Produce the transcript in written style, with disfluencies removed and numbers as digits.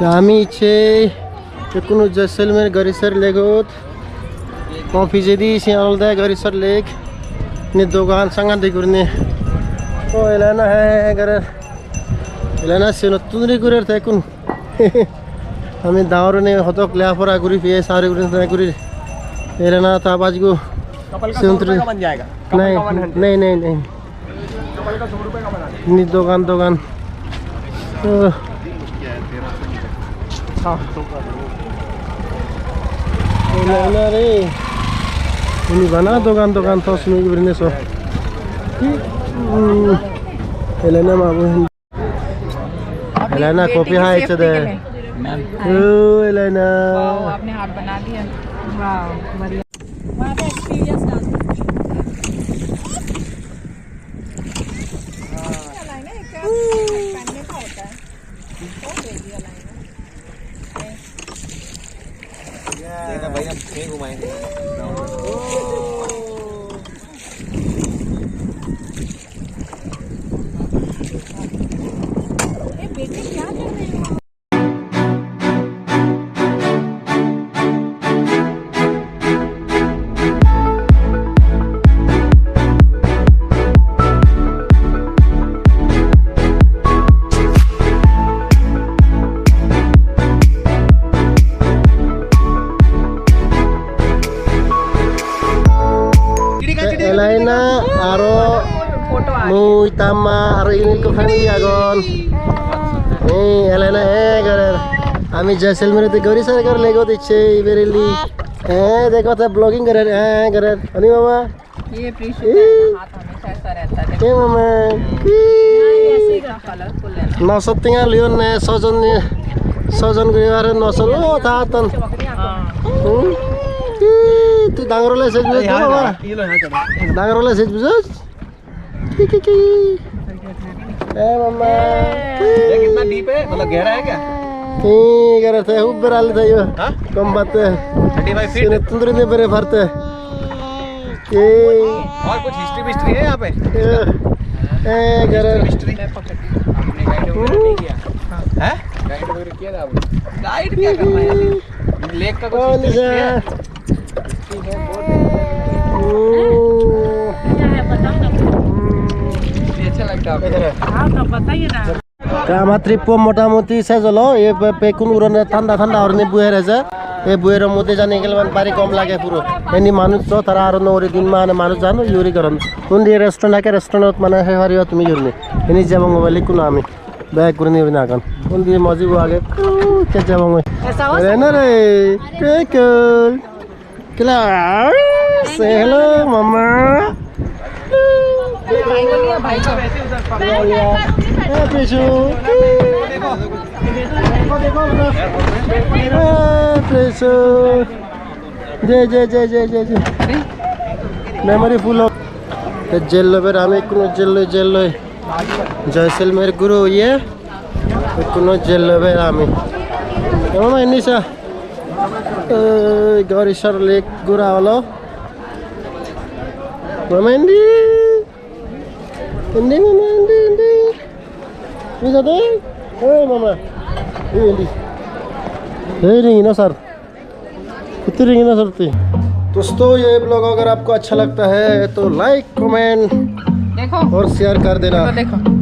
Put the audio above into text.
आम्ही इच्छे एकूण जैसलमेर गरीसर लेगोत कॉफी जेदी सियालदा गरीसर लेक ने दोगान संगा देखुरने ओ एलाना है गरे एलाना सेनो तुंदरी गुरेर था एकूण हमें दावरने हतक लेफरा गुरी फिए सारे गुरी था गुरी एलाना था बाजगो कपल का 100 रुपए का बन जाएगा। नहीं नहीं नहीं नहीं कपल का 100 रुपए का बना देंगे। नी दोगान दोगान हाँ एलाना रे ini bana dogan-dogan tos mi birine so Elena mabu Elena kopi hai chade Elena wow आपने हाथ बना दिया वाओ बढ़िया वहाँ पे एक्सपीरियंस डांस लाइन है क्या पहनने का होता है तो बेबी लाइन देखा भाई हम कहीं घुमाएंगे। बेटे क्या कर रहे हो Elena aro muy tama aro ini ko family agon Elena garer ami Jaisalmer ते गौरी सर कर लेगो दिच्छे बेरेली देखो तो ब्लॉगिंग करे गाrer अनि मामा ये प्रीशु का हाथ हमेशा ऐसा रहता है ए मामा ऐसे का कलरफुल है नसत्तिंगा लियोन ने सजन गरिवार नसल ओ तातन तू डांगरोला सेज बुझ तो मामा ये लो यहाँ चलो। डांगरोला सेज बुझ की ए मामा ये कितना डीप है मतलब गहरा है क्या? करे थे ऊपर आले थे यो हाँ? कम बात 35 फीट। सीने तुंदरी ने बरे भरते और कुछ हिस्ट्री है यहाँ पे? करे हिस्ट्री आपने गाइड वगैरह नहीं किया हैं? गाइड वगैरह किया था आपने? गाइड क्या करना है लेक का कुछ हिस्ट्री है? ये अच्छा लगता है आपको? हाँ तो बताइए ना আমার ট্রিপ মোটামুটি শেষ হলো এ পেকুন উড়নে ঠান্ডা ঠান্ডা হরনে বুয়ের আছে এই বুয়ের মধ্যে জানি গেলে মানে বাড়ি কম লাগে পুরো এনি মানুষ তো তারা আর নরি দিন মানে মানুষ জানো ইউরি করেন কোন দিয়ে রেস্টুরেন্ট আছে রেস্টুরেন্ট মানে হে হারিও তুমি ইউরি এনি যাব মোবাইল কোন আমি ব্যাগ করে নিবি না এখন কোন দিয়ে মজিব আগে কে যাব মই রে না রে কে কুল ক্লাস সে হ্যালো মামা भाई को लिया भाई को प्रीशु प्रीशु जे मेमोरी फुल हो जेल बेर आमी कोनो जेल जैसलमेर गुरु ये कोनो जेल बेर आमी मामा इनिसा गौरीसर लेक गुरा हलो मामा Ini mama, ini. Bisa deh. Mama. Ini. ring ना सर कितनी रिंग ना सर थी। दोस्तों ये ब्लॉग अगर आपको अच्छा लगता है तो लाइक कमेंट देखो और शेयर कर देना। देखो